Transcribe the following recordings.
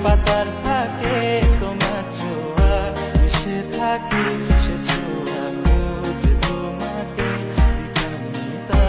পাতার ফাঁকে তোমার ছোঁয়া মিশে থাকে, সে ছোঁয়া খোঁজে তোমাকে দিবানিতা।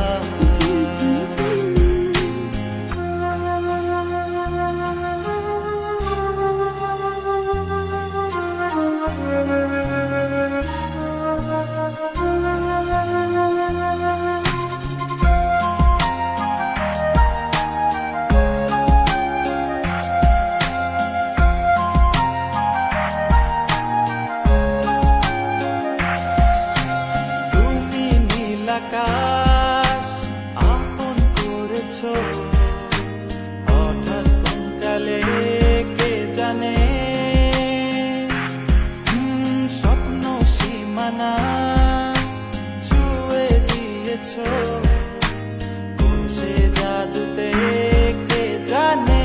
আকাশ আপন করেছো হঠাৎ কোন কালে কে জানে, স্বপ্ন সীমানা ছুঁয়ে দিয়েছো কোন সে জাদুতে কে জানে।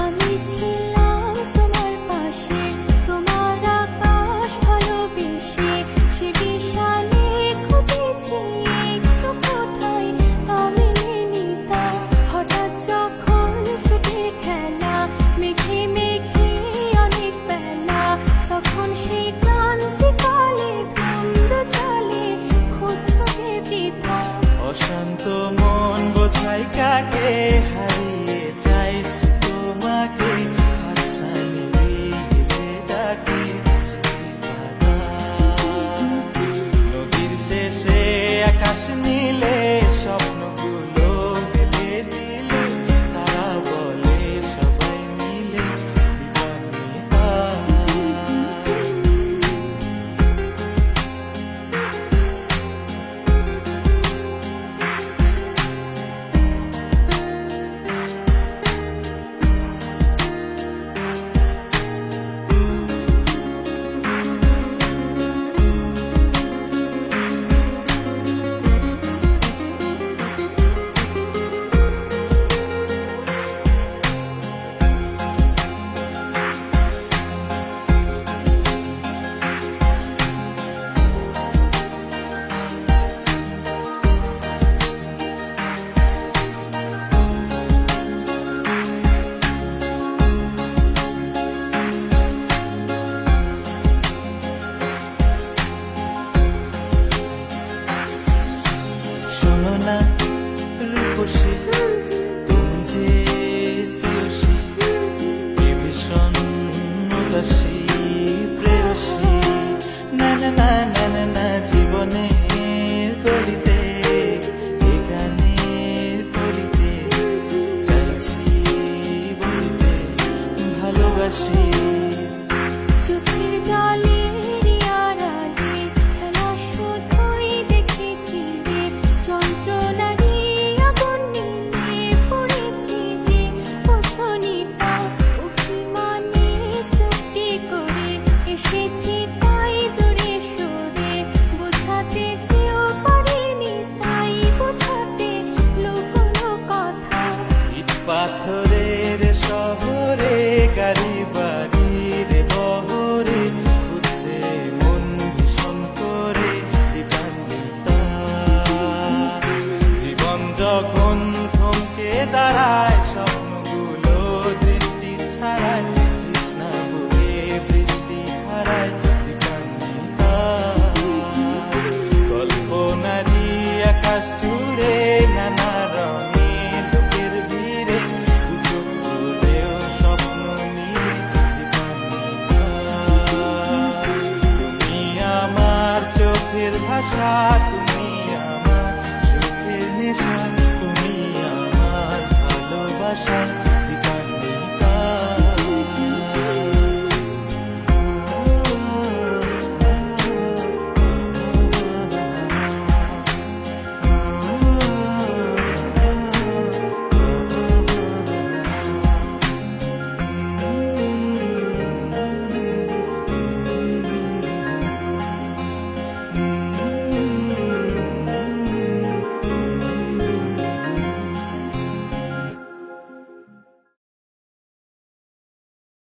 আমি ছিলাম তোমার পাশে, তোমার আকাশ ভালোবেসে, সে বিশালে খুঁজেছি একটু কোথায় তবে নিতা। হঠাৎ যখন ছুটে খেলা মেঘে মেঘে অনেক বেলা, তখন সেই ক্লান্তিকালে ধুন্দ চলে খুঁজছো যে বৃথা। অশান্ত মন বোঝাই কাকে হারিয়ে চাইছি তোমাকে, হাতছানি দিয়ে ডাকে নদীর শেষে আকাশ নীলে স্বপ্নগুলো মেলে দিলে, তারা বলে সবাই মিলে দিবানিতা। শোনো না রূপসী